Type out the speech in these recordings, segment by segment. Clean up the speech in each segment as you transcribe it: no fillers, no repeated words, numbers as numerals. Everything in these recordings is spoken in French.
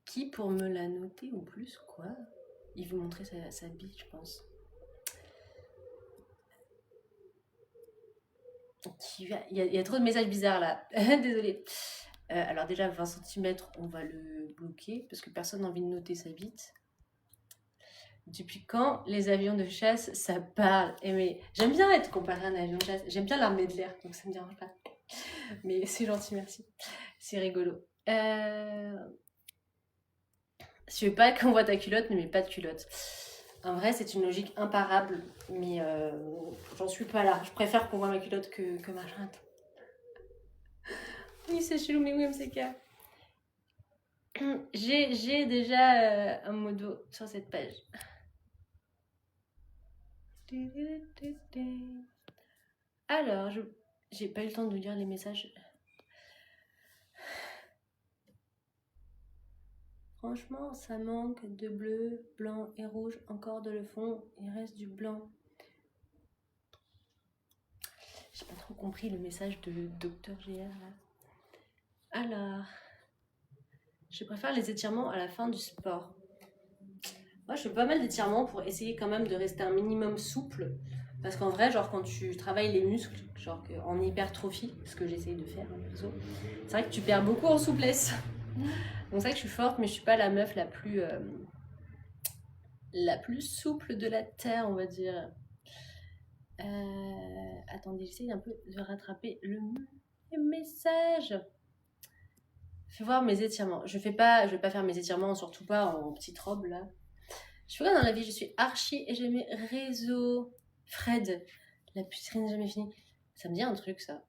Qui pour me la noter ou plus, quoi? Il veut montrer sa bite, je pense. Il y a trop de messages bizarres là. Désolée. Alors déjà 20 cm, on va le bloquer parce que personne n'a envie de noter sa bite. Depuis quand les avions de chasse, ça parle? Mais j'aime bien être comparé à un avion de chasse. J'aime bien l'armée de l'air, donc ça me dérange pas. Mais c'est gentil, merci. C'est rigolo. Si tu veux pas qu'on voit ta culotte, ne mets pas de culotte. En vrai, c'est une logique imparable, mais j'en suis pas là. Je préfère qu'on voit ma culotte que ma chatte. Oui, c'est chelou, mais oui, MCK. J'ai déjà un modo sur cette page. Alors, j'ai pas eu le temps de lire les messages. Franchement, ça manque de bleu, blanc et rouge. Encore de le fond, il reste du blanc. J'ai pas trop compris le message de Dr GR là. Alors, je préfère les étirements à la fin du sport. Moi, je fais pas mal d'étirements pour essayer quand même de rester un minimum souple. Parce qu'en vrai, genre quand tu travailles les muscles, genre en hypertrophie, ce que j'essaye de faire, hein, perso, c'est vrai que tu perds beaucoup en souplesse. Donc c'est vrai que je suis forte, mais je suis pas la meuf la plus souple de la terre, on va dire. Attendez, j'essaye un peu de rattraper le message. Fais voir mes étirements. Je vais pas faire mes étirements, surtout pas en petite robe là. Je fais quoi dans la vie? Je suis archi et j'ai mes réseaux. Fred, la putrine jamais finie. Ça me dit un truc ça.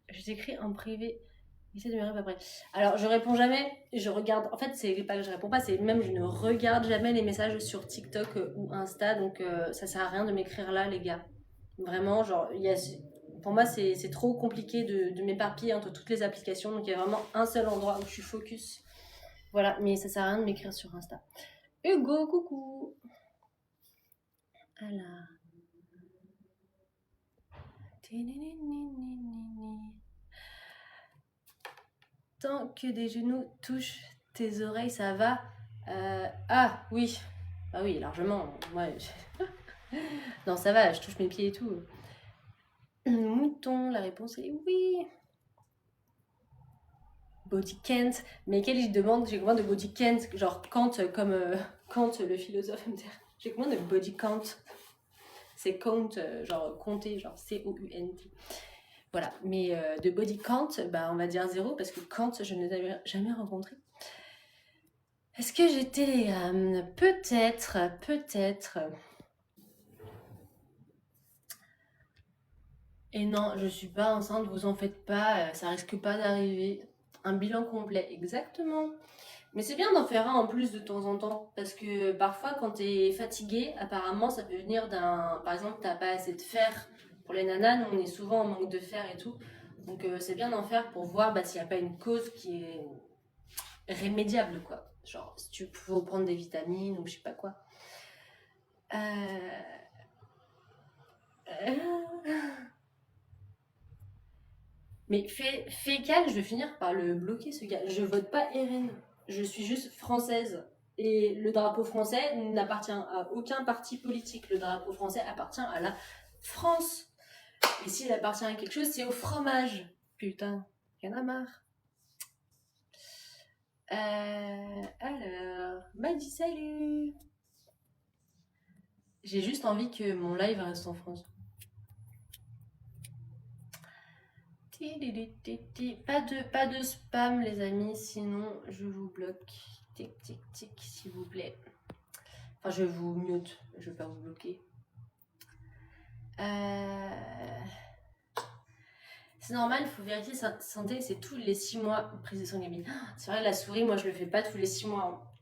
Je t'écris en privé. Essaye de me répondre après. Alors je réponds jamais. Je regarde. En fait, c'est pas que je réponds pas, c'est même je ne regarde jamais les messages sur TikTok ou Insta. Donc ça sert à rien de m'écrire là, les gars. Vraiment, genre, pour moi, c'est trop compliqué de m'éparpiller entre toutes les applications. Donc, il y a vraiment un seul endroit où je suis focus. Voilà, mais ça sert à rien de m'écrire sur Insta. Hugo, coucou. Alors. Tant que des genoux touchent tes oreilles, ça va. Ah, oui. Ah oui, largement. Ouais. Non, ça va, je touche mes pieds et tout. Mouton, la réponse est oui. Body Kant, mais quelle il demande, j'ai combien de Body Kant, genre Kant comme Kant le philosophe, j'ai combien de Body Kant, c'est Kant, genre compter, genre C-O-U-N-T. Voilà, mais de Body Kant, bah on va dire 0 parce que Kant, je ne l'avais jamais rencontré. Est-ce que j'ai Telegram? Peut-être. Et non, je suis pas enceinte, vous en faites pas, ça risque pas d'arriver. Un bilan complet, exactement. Mais c'est bien d'en faire un en plus de temps en temps, parce que parfois quand t'es fatigué, apparemment ça peut venir d'un... Par exemple, t'as pas assez de fer. Pour les nanas, nous on est souvent en manque de fer et tout. Donc c'est bien d'en faire pour voir s'il n'y a pas une cause qui est rémédiable, quoi. Genre, si tu peux prendre des vitamines ou je sais pas quoi. Mais fécal, je vais finir par le bloquer ce gars. Je vote pas RN, je suis juste française. Et le drapeau français n'appartient à aucun parti politique. Le drapeau français appartient à la France. Et s'il appartient à quelque chose, c'est au fromage. Putain, y'en a marre. Alors, m'a dit salut. J'ai juste envie que mon live reste en France. Pas de spam les amis, sinon je vous bloque. Tic tic tic s'il vous plaît. Enfin je vous mute, je vais pas vous bloquer. C'est normal, il faut vérifier sa santé, c'est tous les 6 mois prise de sang gamine. C'est vrai la souris, moi je le fais pas tous les 6 mois.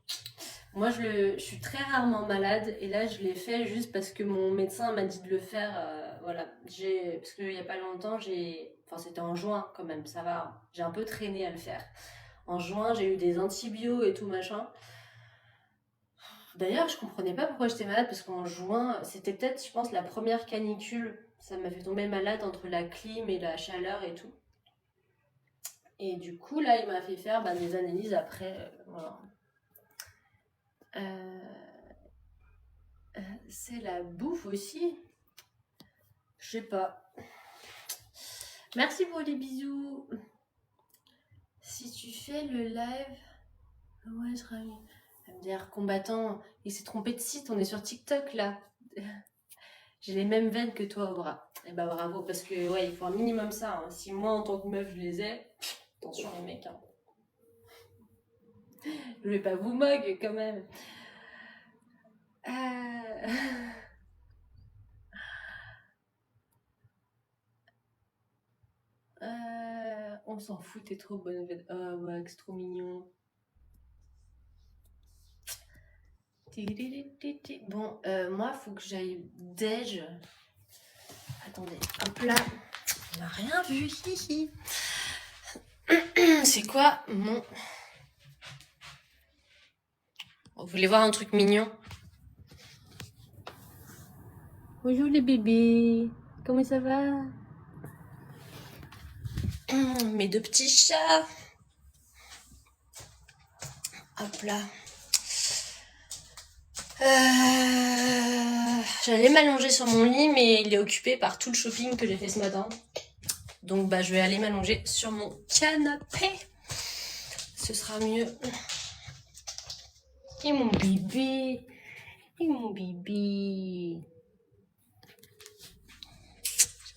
Moi je suis très rarement malade et là je l'ai fait juste parce que mon médecin m'a dit de le faire. Voilà, parce qu'il y a pas longtemps enfin c'était en juin quand même, ça va. J'ai un peu traîné à le faire. En juin j'ai eu des antibiotiques et tout machin. D'ailleurs je comprenais pas pourquoi j'étais malade parce qu'en juin c'était peut-être je pense la première canicule. Ça m'a fait tomber malade entre la clim et la chaleur et tout. Et du coup là il m'a fait faire des analyses après. Voilà. C'est la bouffe aussi. Je sais pas. Merci pour les bisous. Si tu fais le live... Ouais, je travaille. MDR combattant, il s'est trompé de site, on est sur TikTok là. J'ai les mêmes veines que toi au bras. Et bah bravo, parce que ouais, il faut un minimum ça. Hein. Si moi en tant que meuf je les ai, attention les mecs. Hein. Je vais pas vous moquer quand même. On s'en fout, t'es trop bonne. Oh Max, trop mignon. Bon, moi, faut que j'aille déj. Attendez, hop là. On n'a rien vu. C'est quoi mon... Vous voulez voir un truc mignon? Bonjour les bébés. Comment ça va? Mes deux petits chats. Hop là. J'allais m'allonger sur mon lit, mais il est occupé par tout le shopping que j'ai fait ce matin. Donc bah je vais aller m'allonger sur mon canapé. Ce sera mieux. Et mon bébé. Et mon bébé.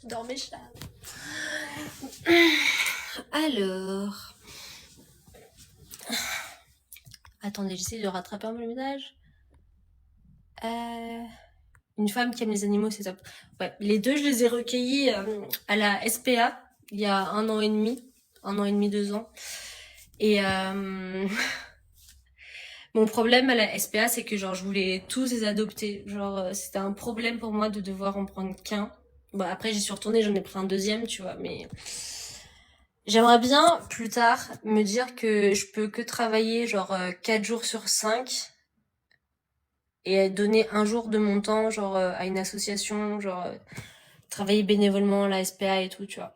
J'adore mes chats. Alors. Attendez, j'essaie de rattraper un peu le message. Une femme qui aime les animaux, c'est top. Ouais, les deux, je les ai recueillis à la SPA il y a 1 an et demi. 2 ans. Et mon problème à la SPA, c'est que genre je voulais tous les adopter. Genre c'était un problème pour moi de devoir en prendre qu'un. Bon après j'y suis retournée, j'en ai pris un deuxième, tu vois, mais j'aimerais bien plus tard me dire que je peux que travailler genre 4 jours sur 5 et donner un jour de mon temps genre à une association, genre travailler bénévolement à la SPA et tout, tu vois.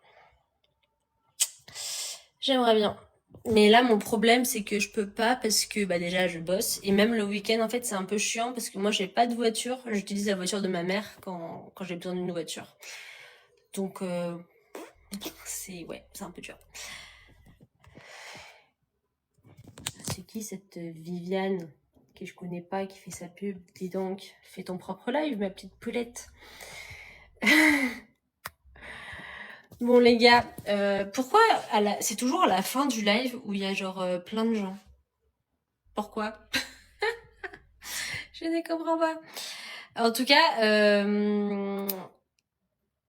J'aimerais bien. Mais là, mon problème, c'est que je peux pas parce que bah déjà, je bosse. Et même le week-end, en fait, c'est un peu chiant parce que moi, j'ai pas de voiture. J'utilise la voiture de ma mère quand j'ai besoin d'une voiture. Donc, ouais, c'est un peu dur. C'est qui cette Viviane que je connais pas, qui fait sa pub? Dis donc, fais ton propre live, ma petite poulette. Bon les gars, pourquoi c'est toujours à la fin du live où il y a genre plein de gens? Pourquoi? Je ne comprends pas. En tout cas,